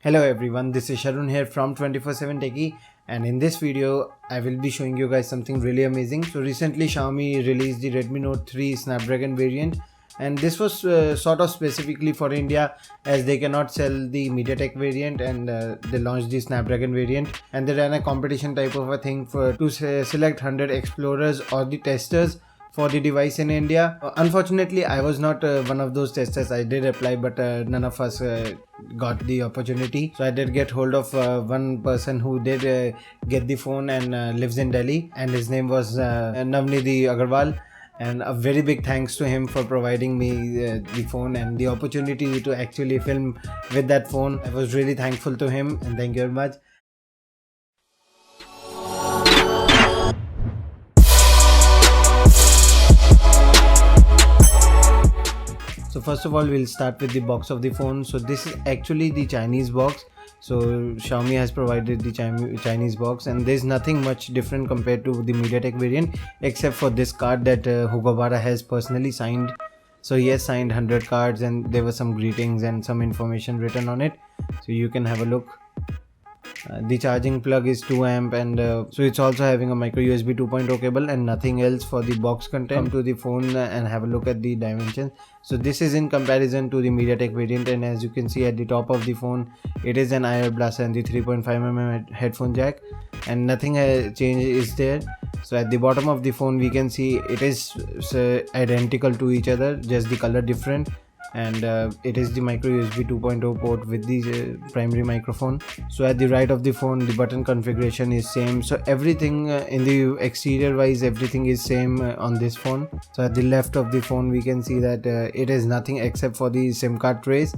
Hello everyone, this is Sharun here from 24/7 Techie, and in this video I will be showing you guys something really amazing. So recently Xiaomi released the Redmi Note 3 Snapdragon variant, and this was sort of specifically for India as they cannot sell the Mediatek variant, and they launched the Snapdragon variant, and they ran a competition type of a thing to select 100 explorers or the testers for the device in India. Unfortunately, I was not one of those testers. I did apply, but none of us got the opportunity. So I did get hold of one person who did get the phone and lives in Delhi, and his name was Nidhi Agrawal. And a very big thanks to him for providing me the phone and the opportunity to actually film with that phone. I was really thankful to him, and thank you very much. So first of all, we'll start with the box of the phone. So this is actually the Chinese box. So Xiaomi has provided the Chinese box, and there's nothing much different compared to the Mediatek variant except for this card that Hugo Barra has personally signed. So he has signed 100 cards, and there were some greetings and some information written on it. So you can have a look. The charging plug is 2 amp, and so it's also having a micro USB 2.0 cable and nothing else for the box content. Come to the phone and have a look at the dimensions. So this is in comparison to the Mediatek variant, and as you can see at the top of the phone, it is an IR blaster and the 3.5mm headphone jack, and nothing change is there. So at the bottom of the phone we can see it is identical to each other, just the color different, and it is the micro USB 2.0 port with the primary microphone. So at the right of the phone, the button configuration is same. So everything in the exterior wise, everything is same on this phone. So at the left of the phone we can see that it is nothing except for the SIM card trays,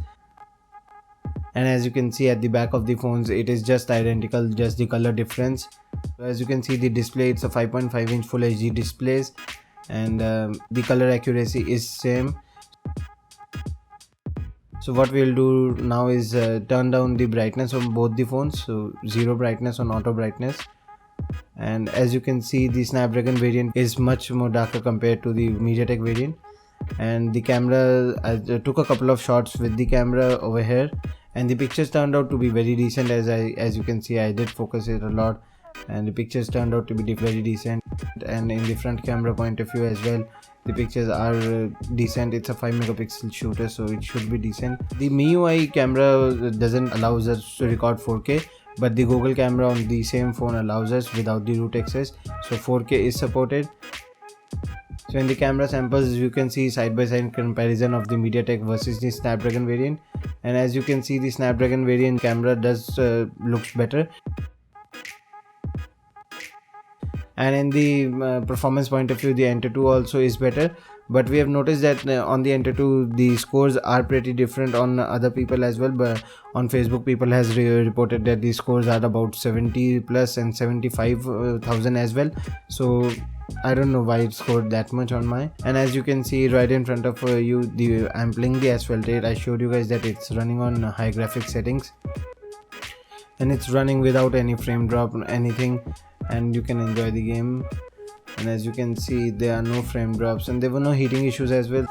and as you can see at the back of the phones, it is just identical, just the color difference. So as you can see, the display, it's a 5.5-inch full HD displays, and the color accuracy is same. So what we'll do now is turn down the brightness on both the phones, so zero brightness on auto brightness. And as you can see, the Snapdragon variant is much more darker compared to the Mediatek variant. And the camera, I took a couple of shots with the camera over here, and the pictures turned out to be very decent. As you can see, I did focus it a lot, and the pictures turned out to be very decent. And in the front camera point of view as well, the pictures are decent. It's a 5-megapixel shooter, so it should be decent. The MIUI camera doesn't allow us to record 4K, but the Google camera on the same phone allows us without the root access, so 4K is supported. So in the camera samples, you can see side by side comparison of the Mediatek versus the Snapdragon variant, and as you can see, the Snapdragon variant camera does looks better. And in the performance point of view, the Enter 2 also is better, but we have noticed that on the Enter 2 the scores are pretty different on other people as well. But on Facebook, people has reported that the scores are about 70 plus and 75,000 as well. So I don't know why it scored that much on mine. And as you can see right in front of you, I'm playing the asphalt rate. I showed you guys that it's running on high graphics settings, and it's running without any frame drop or anything, and you can enjoy the game. And as you can see, there are no frame drops, and there were no heating issues as well.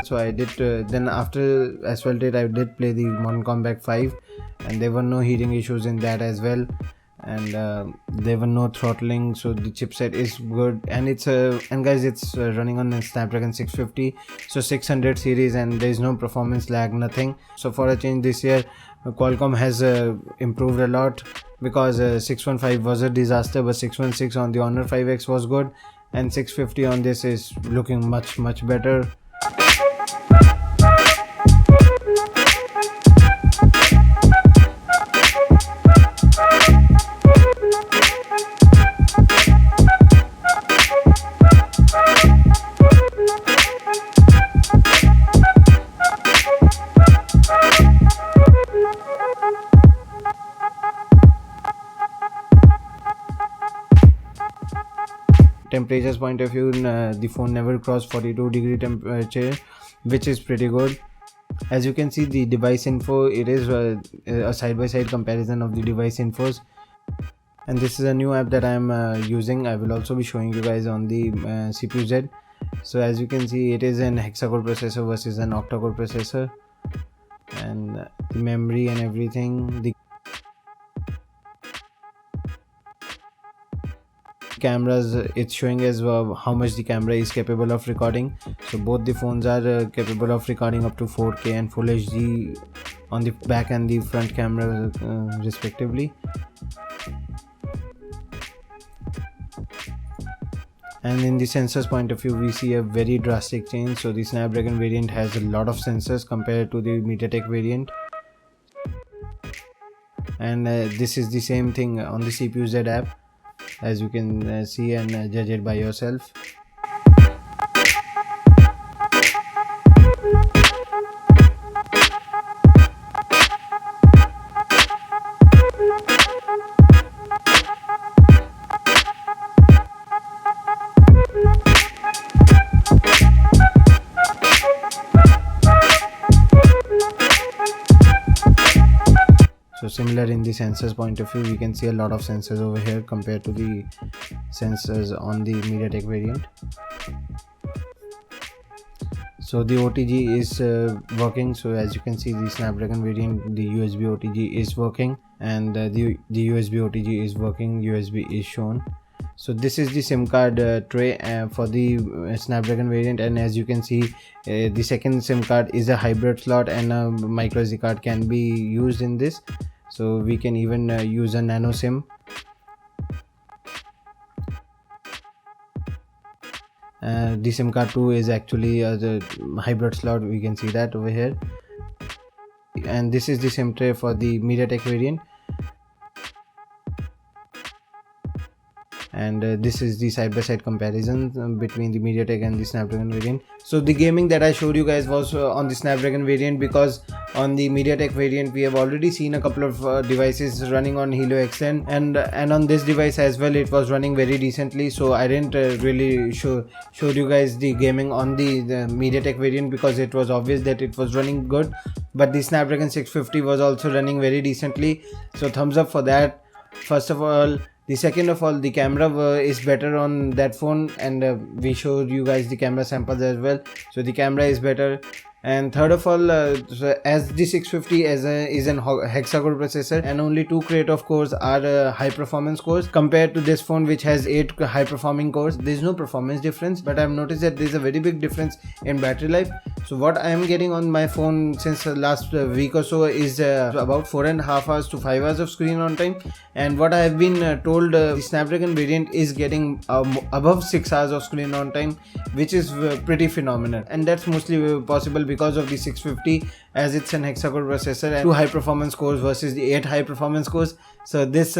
So I did then after Asphalt 8 I did play the Modern Combat 5, and there were no heating issues in that as well, and there were no throttling. So the chipset is good, and it's running on a Snapdragon 650, so 600 series, and there is no performance lag, nothing. So for a change this year, Qualcomm has improved a lot, because 615 was a disaster, but 616 on the Honor 5X was good, and 650 on this is looking much better. Temperatures point of view, the phone never crossed 42-degree temperature, which is pretty good. As you can see the device info, it is a side-by-side comparison of the device infos, and this is a new app that I am using. I will also be showing you guys on the CPU-Z. So as you can see, it is an hexa-core processor versus an octa-core processor, and the memory and everything. The cameras, it's showing as how much the camera is capable of recording. So both the phones are capable of recording up to 4K and Full HD on the back and the front camera respectively. And in the sensors point of view, we see a very drastic change. So the Snapdragon variant has a lot of sensors compared to the Mediatek variant, and this is the same thing on the CPU-Z app, as you can see and judge it by yourself. So similar in the sensors point of view, we can see a lot of sensors over here compared to the sensors on the Mediatek variant. So the OTG is working. So as you can see, the Snapdragon variant, the USB OTG is working, and the USB OTG is working. USB is shown. So this is the SIM card tray for the Snapdragon variant, and as you can see, the second SIM card is a hybrid slot, and a micro SD card can be used in this. So we can even use a nano SIM. The SIM card 2 is actually the hybrid slot. We can see that over here, and this is the SIM tray for the Mediatek variant. And this is the side-by-side comparison between the Mediatek and the Snapdragon variant. So the gaming that I showed you guys was on the Snapdragon variant, because on the Mediatek variant we have already seen a couple of devices running on Helio X10, and on this device as well it was running very decently. So I didn't really showed you guys the gaming on the Mediatek variant, because it was obvious that it was running good, but the Snapdragon 650 was also running very decently. So thumbs up for that, first of all. The second of all, the camera is better on that phone, and we showed you guys the camera samples as well. So the camera is better. And third of all, so as the 650 is an hexa-core processor, and only 2 creative cores are high performance cores, compared to this phone which has 8 high performing cores. There's no performance difference, but I've noticed that there's a very big difference in battery life. So what I am getting on my phone since last week or so is about 4.5 hours to 5 hours of screen on time, and what I have been told, the Snapdragon variant is getting above 6 hours of screen on time, which is pretty phenomenal, and that's mostly possible because of the 650, as it's an hexa-core processor and 2 high performance cores versus the 8 high performance cores. So this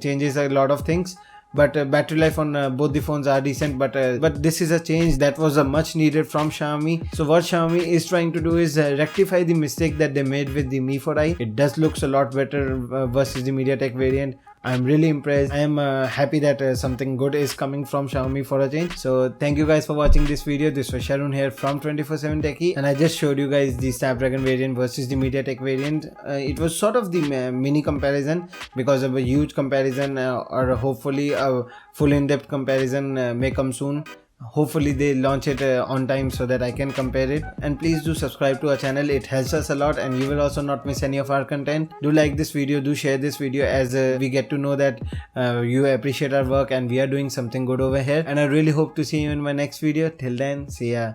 changes a lot of things, but battery life on both the phones are decent, but this is a change that was much needed from Xiaomi. So what Xiaomi is trying to do is rectify the mistake that they made with the Mi 4i. It does looks a lot better versus the Mediatek variant. I'm really impressed. I am happy that something good is coming from Xiaomi for a change. So thank you guys for watching this video. This was Sharon here from 24/7 Techie, and I just showed you guys the Snapdragon variant versus the Mediatek variant. It was sort of the mini comparison, because of a huge comparison, or hopefully a full in-depth comparison may come soon. Hopefully they launch it on time so that I can compare it. And please do subscribe to our channel, it helps us a lot, and you will also not miss any of our content. Do like this video, do share this video, as we get to know that you appreciate our work and we are doing something good over here. And I really hope to see you in my next video. Till then, see ya.